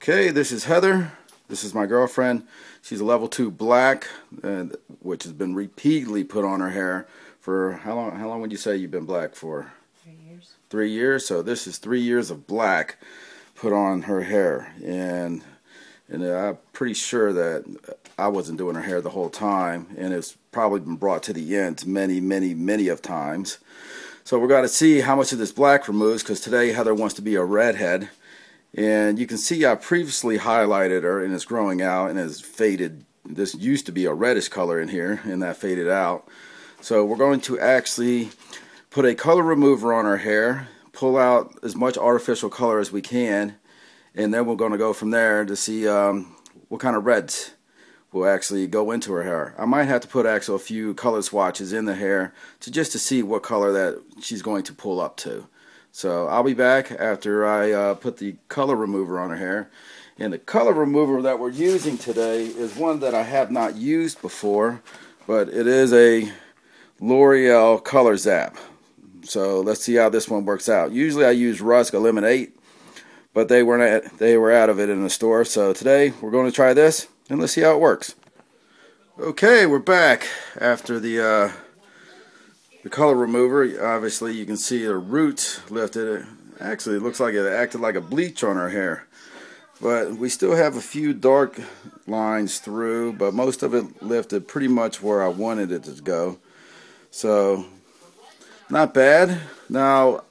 Okay, this is Heather. This is my girlfriend. She's a level 2 black, which has been repeatedly put on her hair for how long? How long would you say you've been black for? 3 years. 3 years. So this is 3 years of black put on her hair, and I'm pretty sure that I wasn't doing her hair the whole time, and it's probably been brought to the ends many of times. So we're going to see how much of this black removes, because today Heather wants to be a redhead. And you can see I previously highlighted her, and it's growing out and it's faded. This used to be a reddish color in here, and that faded out. So we're going to actually put a color remover on her hair, pull out as much artificial color as we can, and then we're going to go from there to see what kind of reds will actually go into her hair. I might have to put actually a few color swatches in the hair just to see what color that she's going to pull up to. So I'll be back after I put the color remover on her hair. And the color remover that we're using today is one that I have not used before, but it is a L'Oreal Color Zap. So let's see how this one works out. Usually I use Rusk Eliminate, but they were out of it in the store. So today we're going to try this, and let's see how it works. Okay, we're back after the color remover. Obviously you can see the roots lifted. Actually it looks like it acted like a bleach on her hair, but we still have a few dark lines through, but most of it lifted pretty much where I wanted it to go. So not bad. Now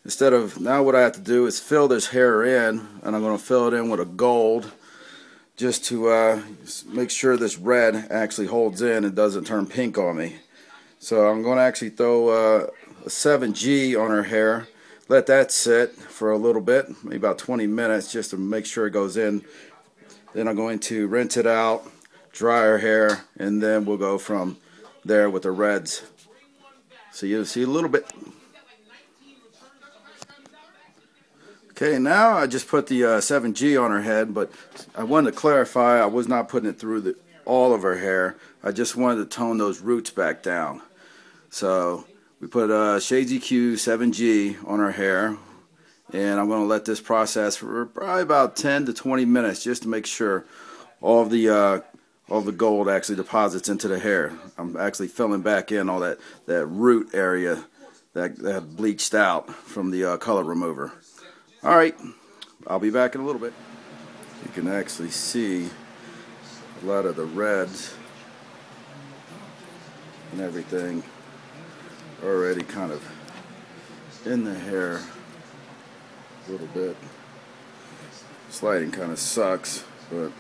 what I have to do is fill this hair in, and I'm going to fill it in with a gold just to make sure this red actually holds in and doesn't turn pink on me. So I'm going to actually throw a 7G on her hair, let that sit for a little bit, maybe about 20 minutes, just to make sure it goes in. Then I'm going to rinse it out, dry her hair, and then we'll go from there with the reds. So you'll see a little bit. Okay, now I just put the 7G on her head, but I wanted to clarify I was not putting it through all of her hair. I just wanted to tone those roots back down. So we put Shades EQ 7G on her hair, and I'm going to let this process for probably about 10 to 20 minutes just to make sure all the gold actually deposits into the hair. I'm actually filling back in all that root area that bleached out from the color remover. Alright, I'll be back in a little bit. You can actually see a lot of the reds and everything already kind of in the hair a little bit. This lighting kind of sucks, but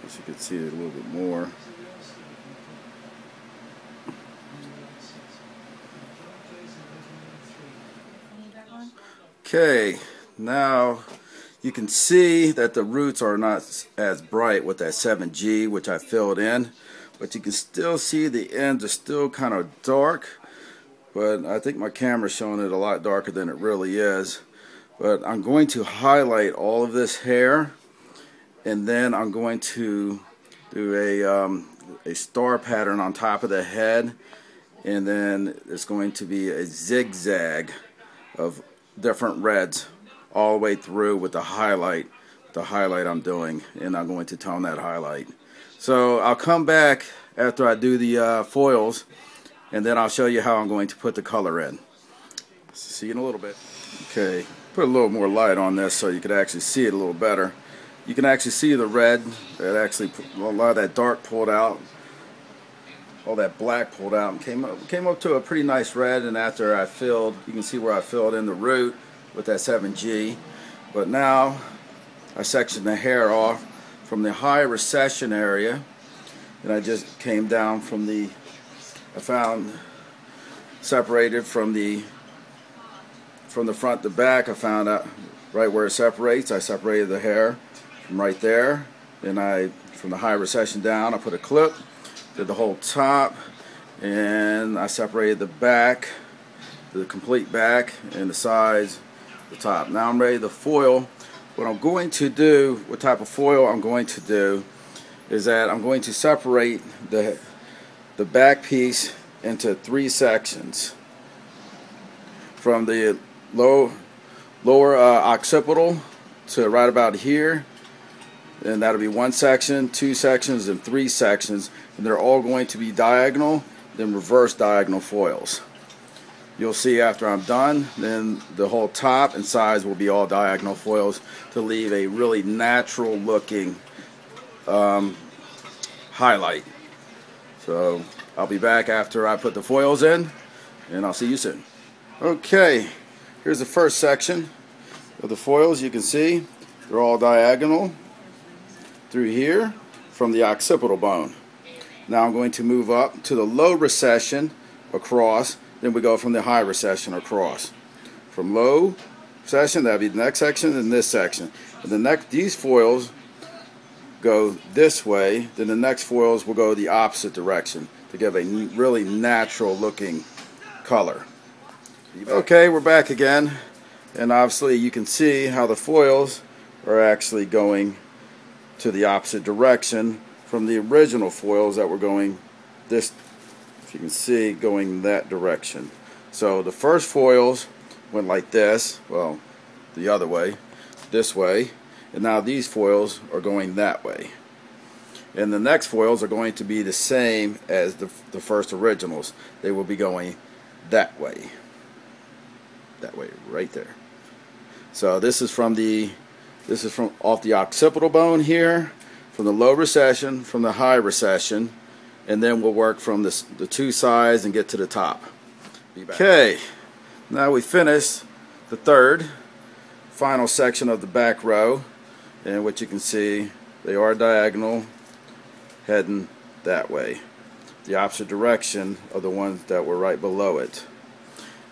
as you can see it a little bit more. Okay, now you can see that the roots are not as bright with that 7G, which I filled in, but you can still see the ends are still kind of dark, but I think my camera's showing it a lot darker than it really is. But I'm going to highlight all of this hair, and then I'm going to do a star pattern on top of the head, and then it's going to be a zigzag of different reds all the way through with the highlight I'm doing, and I'm going to tone that highlight. So I'll come back after I do the foils, and then I'll show you how I'm going to put the color in. See you in a little bit. Okay, put a little more light on this so you can actually see it a little better. You can actually see the red that actually, a lot of that dark pulled out, all that black pulled out, and came up to a pretty nice red. And after I filled, you can see where I filled in the root with that 7G. But now I sectioned the hair off from the high recession area, and I just came down from I found separated from the front to back. I found out right where it separates. I separated the hair from right there. Then from the high recession down, I put a clip, did the whole top, and I separated the back, the complete back, and the sides, the top. Now I'm ready to foil. What I'm going to do, what type of foil I'm going to do, is that I'm going to separate the back piece into 3 sections. From the lower occipital to right about here, and that'll be one section, two sections, and three sections, and they're all going to be diagonal, then reverse diagonal foils. You'll see after I'm done, then the whole top and sides will be all diagonal foils to leave a really natural looking highlight. So I'll be back after I put the foils in, and I'll see you soon. Okay, here's the first section of the foils. You can see they're all diagonal through here from the occipital bone. Now I'm going to move up to the low recession across. Then we go from the high recession across. From low recession, that'll be the next section, and this section. And these foils go this way, then the next foils will go the opposite direction to give a really natural looking color. Okay, we're back again, and obviously you can see how the foils are actually going to the opposite direction from the original foils that were going this, if you can see, going that direction. So the first foils went like this, well, the other way, this way, and now these foils are going that way. And the next foils are going to be the same as the first originals. They will be going that way. That way, right there. So this is from off the occipital bone here, from the low recession, from the high recession, and then we'll work from the two sides and get to the top. Okay, now we finished the third, final section of the back row, and what you can see, they are diagonal, heading that way, the opposite direction of the ones that were right below it.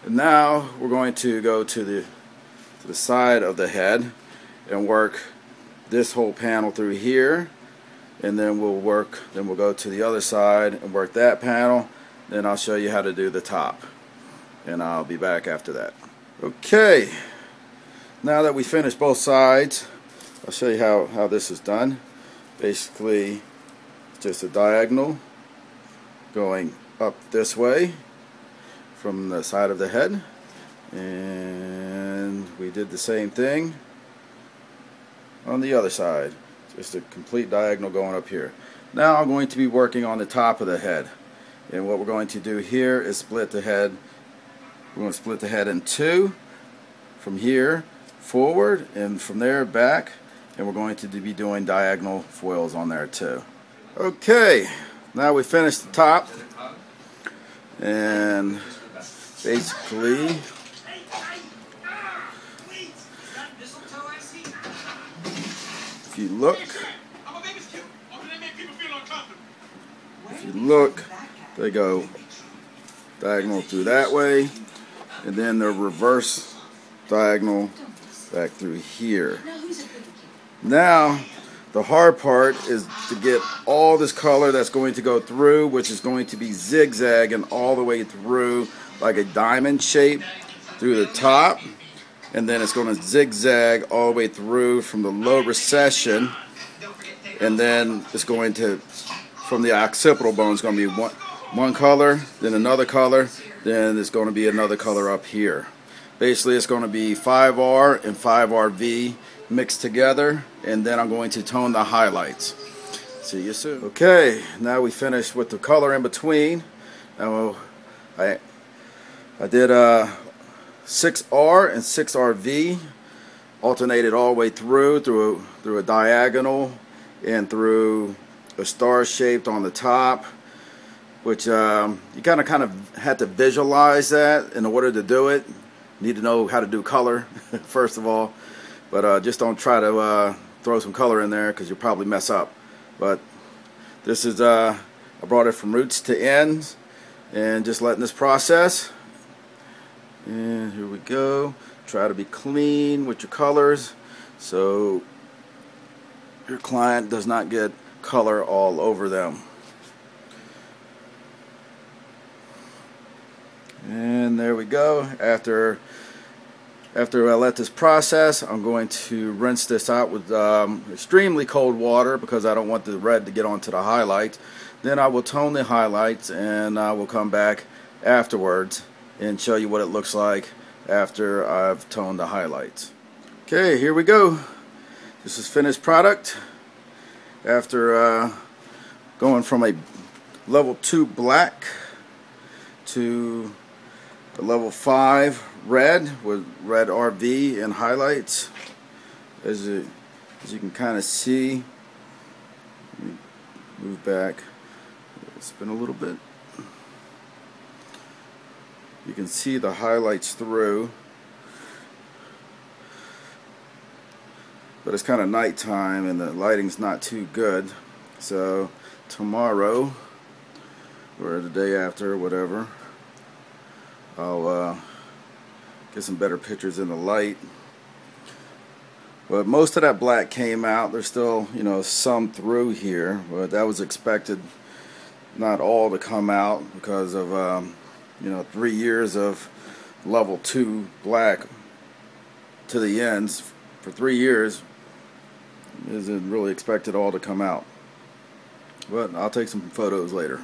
And now we're going to go to the side of the head and work this whole panel through here, and then we'll go to the other side and work that panel. Then I'll show you how to do the top, and I'll be back after that. Okay, now that we finished both sides, I'll show you how this is done. Basically, it's just a diagonal going up this way from the side of the head, and we did the same thing on the other side, just a complete diagonal going up here. Now I'm going to be working on the top of the head, and what we're going to do here is split the head. We're going to split the head in two, from here forward and from there back, and we're going to be doing diagonal foils on there too. Okay, now we finished the top, and basically if you look, they go diagonal through that way, and then they're reverse diagonal back through here. Now the hard part is to get all this color that's going to go through, which is going to be zigzagging all the way through like a diamond shape through the top, and then it's going to zigzag all the way through from the low recession, and then it's going to, from the occipital bone, it's going to be one color, then another color, then it's going to be another color up here. Basically it's going to be 5R and 5RV mixed together, and then I'm going to tone the highlights. See you soon. Okay, now we finished with the color in between. Now I did 6R and 6RV, alternated all the way through a diagonal and through a star shaped on the top, which you kind of had to visualize that in order to do it. You need to know how to do color first of all, but just don't try to throw some color in there because you'll probably mess up. But this is I brought it from roots to ends, and just letting this process. And here we go. Try to be clean with your colors so your client does not get color all over them. And there we go. After I let this process, I'm going to rinse this out with extremely cold water because I don't want the red to get onto the highlights. Then I will tone the highlights, and I will come back afterwards and show you what it looks like after I've toned the highlights. Okay, here we go. This is finished product after going from a level 2 black to the level 5 red with red RV and highlights. As you can kind of see, move back, spin a little bit. You can see the highlights through, but it's kind of nighttime and the lighting's not too good. So tomorrow or the day after, whatever, I'll get some better pictures in the light. But most of that black came out. There's still, some through here, but that was expected not all to come out because of 3 years of level 2 black to the ends for 3 years. Isn't really expected all to come out. But I'll take some photos later.